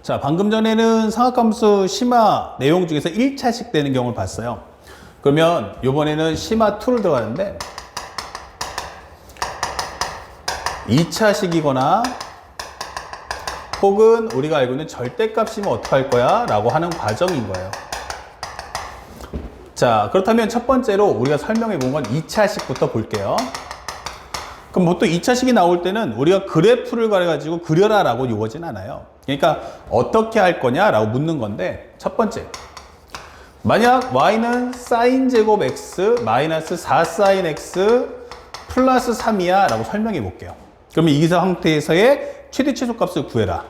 자, 방금 전에는 상하함수 심화 내용 중에서 1차식 되는 경우를 봤어요. 그러면 이번에는 심화 2를 들어가는데 2차식이거나 혹은 우리가 알고 있는 절대값이면 어떡할 거야? 라고 하는 과정인 거예요. 자, 그렇다면 첫 번째로 우리가 설명해 본 건 2차식부터 볼게요. 그럼 보통 2차식이 나올 때는 우리가 그래프를 가지고 그려라 라고 요구하진 않아요. 그러니까 어떻게 할 거냐 라고 묻는 건데, 첫 번째, 만약 y는 sin 제곱 x 마이너스 4 sin x 플러스 3이야 라고 설명해 볼게요. 그러면 이 상태에서의 최대 최소값을 구해라.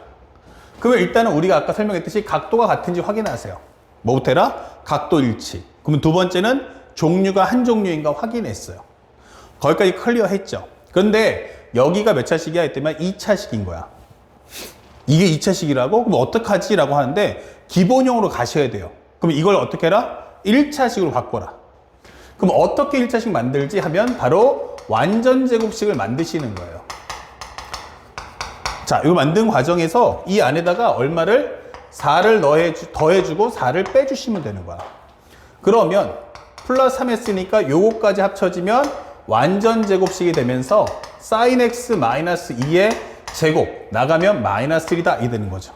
그러면 일단은 우리가 아까 설명했듯이 각도가 같은지 확인하세요. 뭐부터 해라? 각도 일치. 그러면 두 번째는 종류가 한 종류인가 확인했어요. 거기까지 클리어 했죠. 그런데 여기가 몇 차식이야 했더니 2차식인 거야. 이게 2차식이라고? 그럼 어떡하지? 라고 하는데 기본형으로 가셔야 돼요. 그럼 이걸 어떻게 해라? 1차식으로 바꿔라. 그럼 어떻게 1차식 만들지 하면 바로 완전 제곱식을 만드시는 거예요. 자, 이거 만든 과정에서 이 안에다가 얼마를 4를 더해주고 4를 빼주시면 되는 거야. 그러면 플러스 3 했으니까 요거까지 합쳐지면 완전 제곱식이 되면서 sin x 마이너스 2의 제곱 나가면 마이너스 1이다 이 되는 거죠.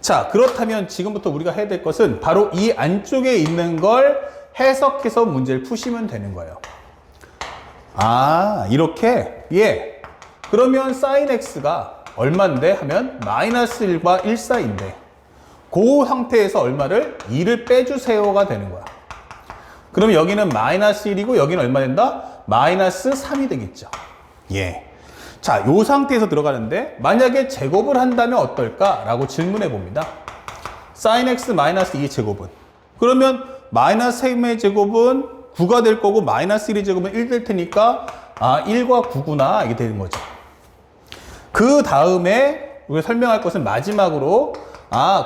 자, 그렇다면 지금부터 우리가 해야 될 것은 바로 이 안쪽에 있는 걸 해석해서 문제를 푸시면 되는 거예요. 아, 이렇게? 예. 그러면 sin x가 얼마인데 하면 마이너스 1과 1 사이인데 그 상태에서 얼마를? 2를 빼주세요가 되는 거야. 그러면 여기는 마이너스 1이고 여기는 얼마 된다? 마이너스 3이 되겠죠. 예. 자, 요 상태에서 들어가는데 만약에 제곱을 한다면 어떨까? 라고 질문해 봅니다. sin x 마이너스 2의 제곱은? 그러면 마이너스 3의 제곱은 9가 될 거고 마이너스 1의 제곱은 1 될 테니까 1과 9구나 이게 되는 거죠. 그 다음에 우리가 설명할 것은 마지막으로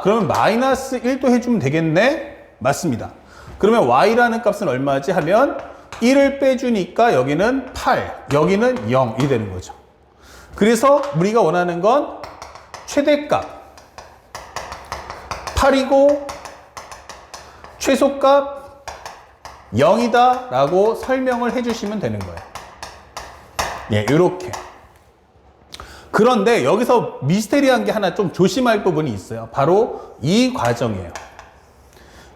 그러면 마이너스 1도 해주면 되겠네? 맞습니다. 그러면 y라는 값은 얼마지 하면 1을 빼주니까 여기는 8, 여기는 0이 되는 거죠. 그래서 우리가 원하는 건 최대값 8이고 최소값 0이다 라고 설명을 해주시면 되는 거예요. 예, 이렇게. 그런데 여기서 미스테리한 게 하나 좀 조심할 부분이 있어요. 바로 이 과정이에요.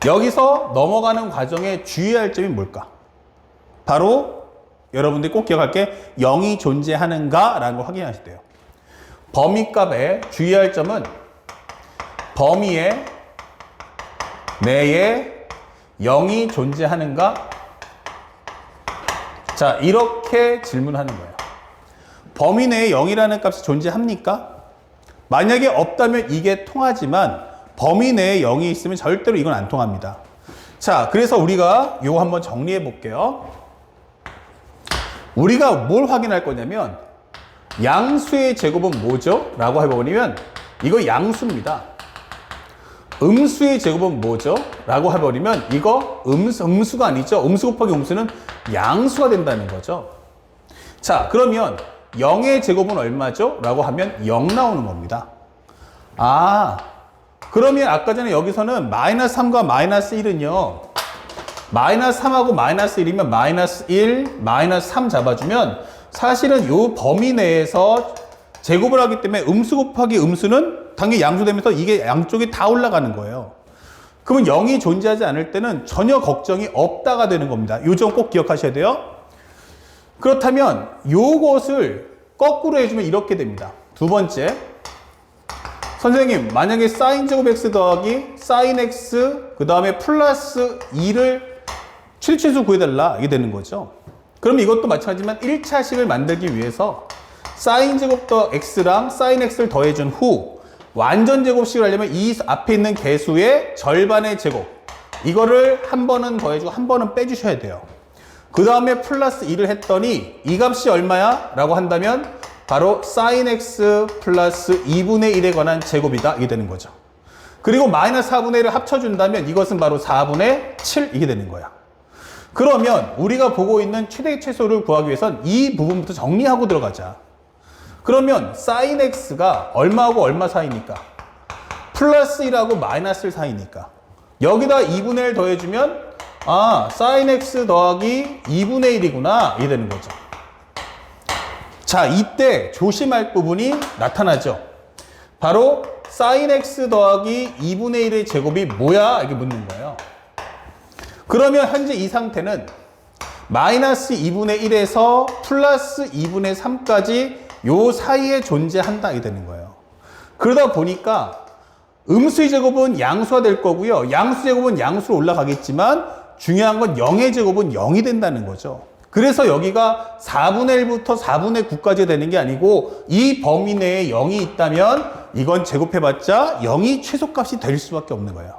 여기서 넘어가는 과정에 주의할 점이 뭘까? 바로 여러분들이 꼭 기억할 게 0이 존재하는가? 라는 걸 확인하셔야 돼요. 범위값에 주의할 점은 범위의 내에 0이 존재하는가? 자, 이렇게 질문하는 거예요. 범위 내에 0이라는 값이 존재합니까? 만약에 없다면 이게 통하지만 범위 내에 0이 있으면 절대로 이건 안 통합니다. 자, 그래서 우리가 이거 한번 정리해 볼게요. 우리가 뭘 확인할 거냐면 양수의 제곱은 뭐죠? 라고 해버리면 이거 양수입니다. 음수의 제곱은 뭐죠? 라고 해버리면 이거 음수가 아니죠. 음수 곱하기 음수는 양수가 된다는 거죠. 자, 그러면 0의 제곱은 얼마죠? 라고 하면 0 나오는 겁니다. 그러면 아까 전에 여기서는 마이너스 3과 마이너스 1은요. 마이너스 3하고 마이너스 1이면 마이너스 1, 마이너스 3 잡아주면 사실은 이 범위 내에서 제곱을 하기 때문에 음수 곱하기 음수는 당연히 양수되면서 이게 양쪽이 다 올라가는 거예요. 그러면 0이 존재하지 않을 때는 전혀 걱정이 없다가 되는 겁니다. 이 점 꼭 기억하셔야 돼요. 그렇다면 이것을 거꾸로 해주면 이렇게 됩니다. 두 번째, 선생님 만약에 sin 제곱 x 더하기 sin x 그 다음에 플러스 2를 최대치수 구해달라 이게 되는 거죠. 그럼 이것도 마찬가지지만 1차식을 만들기 위해서 sin 제곱 더 x랑 sin x를 더해준 후 완전 제곱식을 하려면 이 앞에 있는 개수의 절반의 제곱 이거를 한 번은 더해주고 한 번은 빼주셔야 돼요. 그 다음에 플러스 2를 했더니 이 값이 얼마야? 라고 한다면 바로 sin x 플러스 2분의 1에 관한 제곱이다 이게 되는 거죠. 그리고 마이너스 4분의 1을 합쳐준다면 이것은 바로 4분의 7 이게 되는 거야. 그러면 우리가 보고 있는 최대 최소를 구하기 위해선 이 부분부터 정리하고 들어가자. 그러면 sin x가 얼마하고 얼마 사이니까? 플러스 1하고 마이너스 1 사이니까 여기다 2분의 1 더해주면 sin x 더하기 2분의 1이구나 이게 되는 거죠. 자, 이때 조심할 부분이 나타나죠. 바로 sin x 더하기 2분의 1의 제곱이 뭐야? 이렇게 묻는 거예요. 그러면 현재 이 상태는 마이너스 2분의 1에서 플러스 2분의 3까지 요 사이에 존재한다 이게 되는 거예요. 그러다 보니까 음수의 제곱은 양수가 될 거고요. 양수 제곱은 양수로 올라가겠지만 중요한 건 0의 제곱은 0이 된다는 거죠. 그래서 여기가 4분의 1부터 4분의 9까지 되는 게 아니고 이 범위 내에 0이 있다면 이건 제곱해봤자 0이 최소값이 될 수밖에 없는 거예요.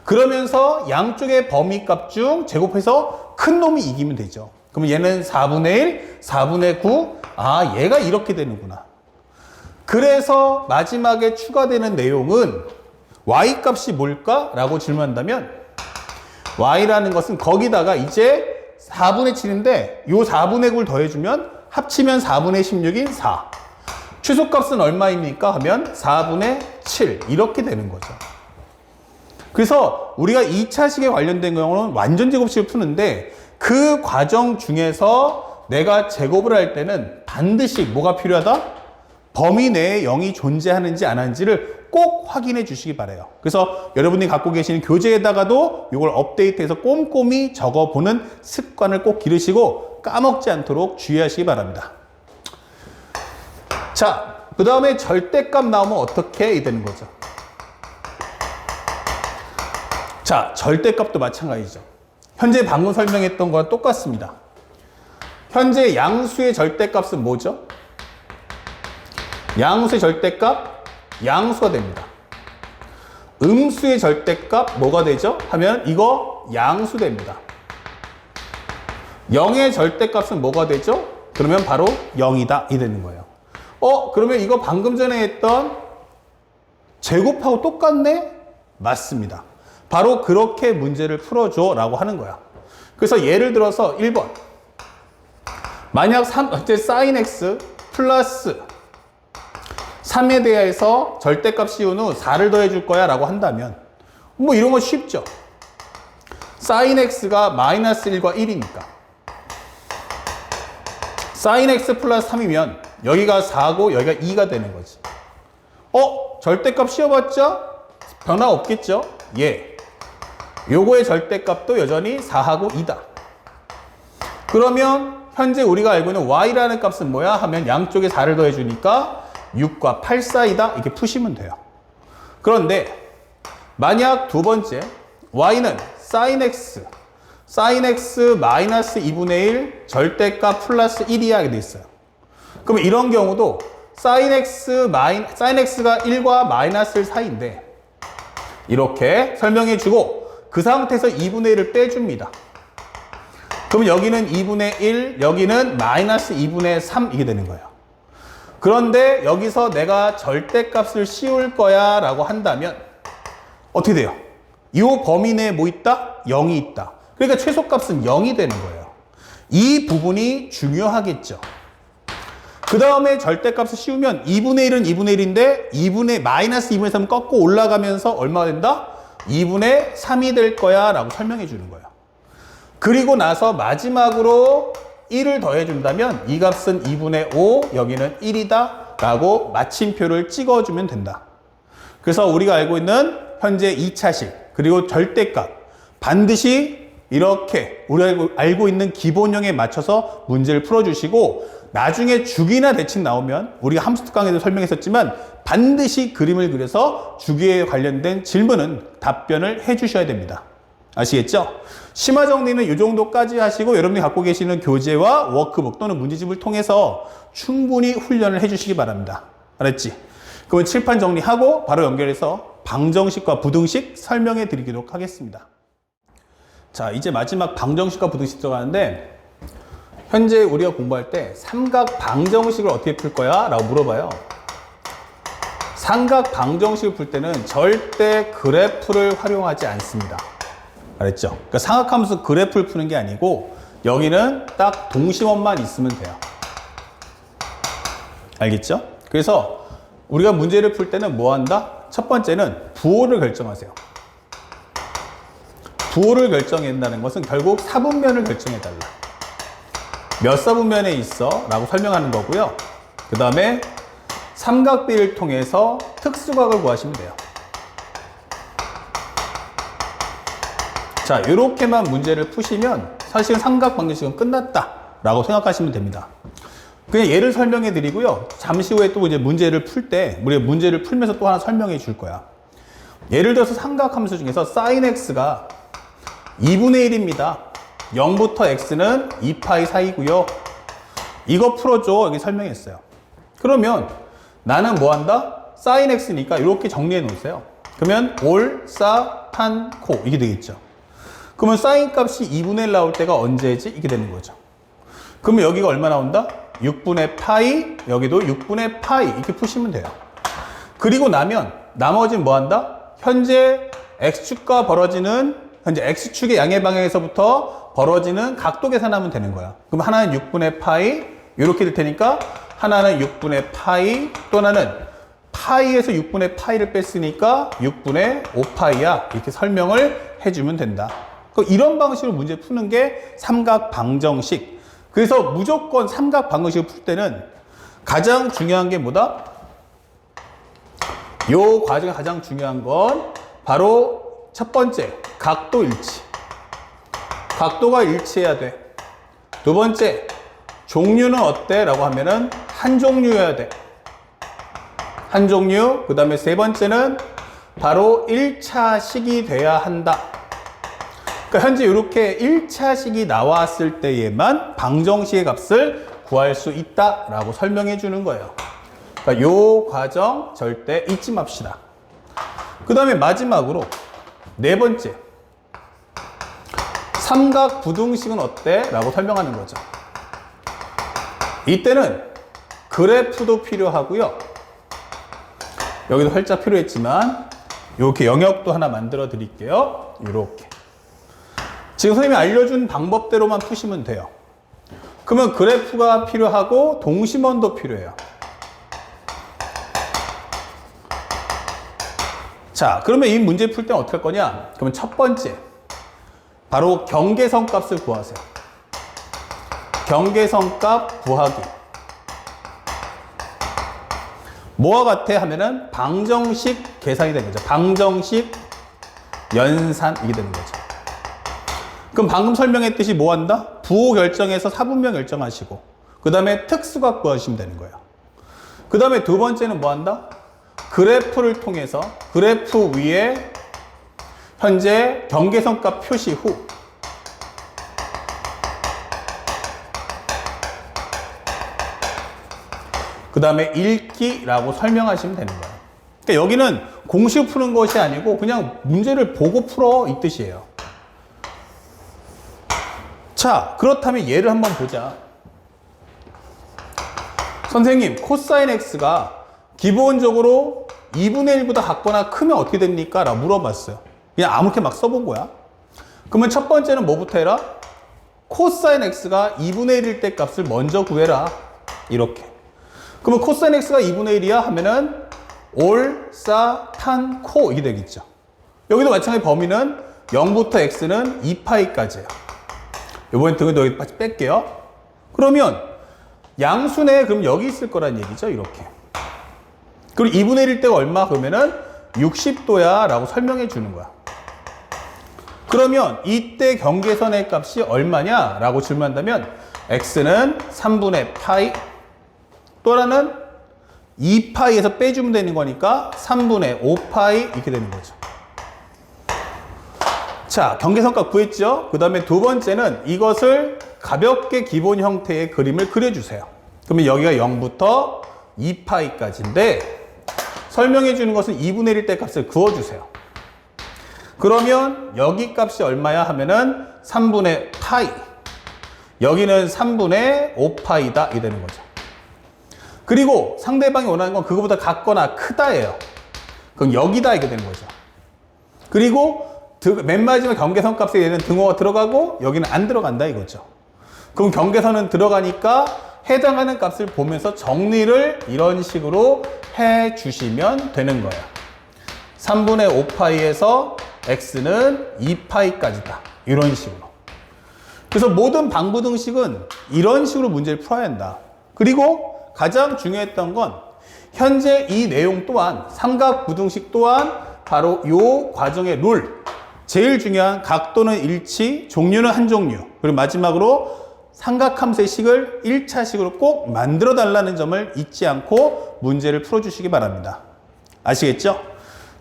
그러면서 양쪽의 범위값 중 제곱해서 큰 놈이 이기면 되죠. 그러면 얘는 4분의 1, 4분의 9, 얘가 이렇게 되는구나. 그래서 마지막에 추가되는 내용은 y값이 뭘까? 라고 질문한다면 y라는 것은 거기다가 이제 4분의 7인데 요 4분의 9를 더해주면 합치면 4분의 16인 4. 최소값은 얼마입니까? 하면 4분의 7 이렇게 되는 거죠. 그래서 우리가 2차식에 관련된 경우는 완전 제곱식을 푸는데 그 과정 중에서 내가 제곱을 할 때는 반드시 뭐가 필요하다? 범위 내에 0이 존재하는지 안 하는지를 꼭 확인해 주시기 바라요. 그래서 여러분이 갖고 계시는 교재에다가도 이걸 업데이트해서 꼼꼼히 적어보는 습관을 꼭 기르시고 까먹지 않도록 주의하시기 바랍니다. 자, 그 다음에 절대값 나오면 어떻게 되는 거죠? 자, 절대값도 마찬가지죠. 현재 방금 설명했던 거랑 똑같습니다. 현재 양수의 절대값은 뭐죠? 양수의 절대값, 양수가 됩니다. 음수의 절대값 뭐가 되죠? 하면 이거 양수 됩니다. 0의 절대값은 뭐가 되죠? 그러면 바로 0이다 이 되는 거예요. 그러면 이거 방금 전에 했던 제곱하고 똑같네? 맞습니다. 바로 그렇게 문제를 풀어줘 라고 하는 거야. 그래서 예를 들어서 1번 만약 현재 sin x 플러스 3에 대해서 절대값 씌운 후 4를 더해줄 거야 라고 한다면 뭐 이런 거 쉽죠. sin x가 마이너스 1과 1이니까 sin x 플러스 3이면 여기가 4고 여기가 2가 되는 거지. 절대값 씌워봤자 변화 없겠죠? 예. 요거의 절대값도 여전히 4하고 2다. 그러면 현재 우리가 알고 있는 y라는 값은 뭐야? 하면 양쪽에 4를 더해주니까 6과 8 사이다. 이렇게 푸시면 돼요. 그런데 만약 두 번째 y는 sin x 마이너스 2분의 1 절대값 플러스 1이야 이렇게 돼 있어요. 그럼 이런 경우도 sin x가 1과 마이너스 1 사이인데 이렇게 설명해 주고 그 상태에서 2분의 1을 빼줍니다. 그럼 여기는 2분의 1, 여기는 마이너스 2분의 3 이게 되는 거예요. 그런데 여기서 내가 절대값을 씌울 거야 라고 한다면 어떻게 돼요? 이 범위 내에 뭐 있다? 0이 있다. 그러니까 최소값은 0이 되는 거예요. 이 부분이 중요하겠죠. 그 다음에 절대값을 씌우면 2분의 1은 2분의 1인데 마이너스 2분의 3을 꺾고 올라가면서 얼마가 된다? 2분의 3이 될 거야 라고 설명해 주는 거예요. 그리고 나서 마지막으로 1을 더해준다면 이 값은 2분의 5, 여기는 1이다 라고 마침표를 찍어주면 된다. 그래서 우리가 알고 있는 현재 2차식 그리고 절대값 반드시 이렇게 우리가 알고 있는 기본형에 맞춰서 문제를 풀어주시고 나중에 주기나 대칭 나오면 우리가 함수 특강에도 설명했었지만 반드시 그림을 그려서 주기에 관련된 질문은 답변을 해주셔야 됩니다. 아시겠죠? 심화 정리는 이 정도까지 하시고 여러분이 갖고 계시는 교재와 워크북 또는 문제집을 통해서 충분히 훈련을 해주시기 바랍니다. 알았지? 그러면 칠판 정리하고 바로 연결해서 방정식과 부등식 설명해 드리도록 하겠습니다. 자, 이제 마지막 방정식과 부등식 들어가는데 현재 우리가 공부할 때 삼각 방정식을 어떻게 풀 거야? 라고 물어봐요. 삼각 방정식을 풀 때는 절대 그래프를 활용하지 않습니다. 알았죠? 그러니까 삼각함수 그래프를 푸는 게 아니고 여기는 딱 동심원만 있으면 돼요. 알겠죠? 그래서 우리가 문제를 풀 때는 뭐 한다? 첫 번째는 부호를 결정하세요. 부호를 결정한다는 것은 결국 사분면을 결정해달라. 몇 사분면에 있어? 라고 설명하는 거고요. 그 다음에 삼각비를 통해서 특수각을 구하시면 돼요. 자, 이렇게만 문제를 푸시면 사실 삼각 방정식은 끝났다 라고 생각하시면 됩니다. 그냥 예를 설명해 드리고요. 잠시 후에 또 이제 문제를 풀 때, 우리가 문제를 풀면서 또 하나 설명해 줄 거야. 예를 들어서 삼각 함수 중에서 sin x가 2분의 1입니다. 0부터 x는 2파이 사이고요. 이거 풀어줘. 여기 설명했어요. 그러면 나는 뭐 한다? sin x니까 이렇게 정리해 놓으세요. 그러면 올, 싸, 탄, 코 이게 되겠죠. 그러면 sin 값이 2분의 1 나올 때가 언제지? 이게 되는 거죠. 그러면 여기가 얼마 나온다? 6분의 파이, 여기도 6분의 파이 이렇게 푸시면 돼요. 그리고 나면 나머지는 뭐 한다? 현재 x축과 벌어지는 현재 x축의 양의 방향에서부터 벌어지는 각도 계산하면 되는 거야. 그럼 하나는 6분의 파이 이렇게 될 테니까 하나는 6분의 파이 또 하나는 파이에서 6분의 파이를 뺐으니까 6분의 5파이야 이렇게 설명을 해주면 된다. 이런 방식으로 문제 푸는 게 삼각 방정식. 그래서 무조건 삼각 방정식을 풀 때는 가장 중요한 게 뭐다? 요 과정에 가장 중요한 건 바로 첫 번째 각도 일치. 각도가 일치해야 돼. 두 번째 종류는 어때? 라고 하면은 한 종류여야 돼. 한 종류. 그 다음에 세 번째는 바로 1차식이 돼야 한다. 그러니까 현재 이렇게 1차식이 나왔을 때에만 방정식의 값을 구할 수 있다라고 설명해 주는 거예요. 그러니까 이 과정 절대 잊지 맙시다. 그 다음에 마지막으로 네 번째 삼각 부등식은 어때? 라고 설명하는 거죠. 이때는 그래프도 필요하고요. 여기도 활짝 필요했지만 이렇게 영역도 하나 만들어 드릴게요. 이렇게 지금 선생님이 알려준 방법대로만 푸시면 돼요. 그러면 그래프가 필요하고 동심원도 필요해요. 자, 그러면 이 문제 풀 때는 어떻게 할 거냐? 그러면 첫 번째 바로 경계선 값을 구하세요. 경계선 값 구하기. 뭐와 같아 하면은 방정식 계산이 되는 거죠. 방정식 연산 이게 되는 거죠. 그럼 방금 설명했듯이 뭐 한다? 부호 결정해서 사분면 결정하시고 그 다음에 특수각 구하시면 되는 거예요. 그 다음에 두 번째는 뭐 한다? 그래프를 통해서 그래프 위에 현재 경계선 값 표시 후 그 다음에 읽기라고 설명하시면 되는 거예요. 그러니까 여기는 공식 푸는 것이 아니고 그냥 문제를 보고 풀어 이 뜻이에요. 자, 그렇다면 예를 한번 보자. 선생님, 코사인 x가 기본적으로 2분의 1보다 작거나 크면 어떻게 됩니까? 라고 물어봤어요. 그냥 아무렇게 막 써본 거야. 그러면 첫 번째는 뭐부터 해라? 코사인 x가 2분의 1일 때 값을 먼저 구해라. 이렇게. 그러면 코사인 x가 2분의 1이야 하면은 올, 싸, 탄, 코 이게 되겠죠. 여기도 마찬가지 범위는 0부터 x는 2파이까지예요. 이번엔 등을 여기 뺄게요. 그러면 양수네 그럼 여기 있을 거란 얘기죠. 이렇게. 그리고 2분의 1일 때가 얼마? 그러면은 60도야 라고 설명해 주는 거야. 그러면 이때 경계선의 값이 얼마냐? 라고 질문한다면 x는 3분의 파이 또 하나는 2파이에서 빼주면 되는 거니까 3분의 5파이 이렇게 되는 거죠. 자, 경계선값 구했죠? 그 다음에 두 번째는 이것을 가볍게 기본 형태의 그림을 그려주세요. 그러면 여기가 0부터 2파이까지인데 설명해 주는 것은 2분의 1 때 값을 그어주세요. 그러면 여기 값이 얼마야 하면은 3분의 파이 여기는 3분의 5파이다 이 되는 거죠. 그리고 상대방이 원하는 건 그거보다 같거나 크다예요. 그럼 여기다 이렇게 되는 거죠. 그리고 맨 마지막 경계선 값에 얘는 등호가 들어가고 여기는 안 들어간다 이거죠. 그럼 경계선은 들어가니까 해당하는 값을 보면서 정리를 이런 식으로 해 주시면 되는 거예요. 3분의 5파이에서 x는 2파이까지다. 이런 식으로. 그래서 모든 방부등식은 이런 식으로 문제를 풀어야 한다. 그리고 가장 중요했던 건 현재 이 내용 또한 삼각부등식 또한 바로 이 과정의 룰. 제일 중요한 각도는 일치, 종류는 한 종류. 그리고 마지막으로 삼각함수의 식을 1차식으로 꼭 만들어 달라는 점을 잊지 않고 문제를 풀어주시기 바랍니다. 아시겠죠?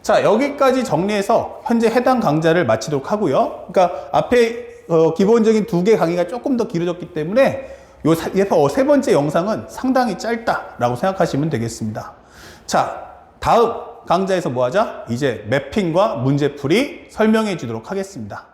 자, 여기까지 정리해서 현재 해당 강좌를 마치도록 하고요. 그러니까 앞에 기본적인 2개 강의가 조금 더 길어졌기 때문에 요 세 번째 영상은 상당히 짧다라고 생각하시면 되겠습니다. 자, 다음 강좌에서 뭐 하자? 이제 매핑과 문제풀이 설명해 주도록 하겠습니다.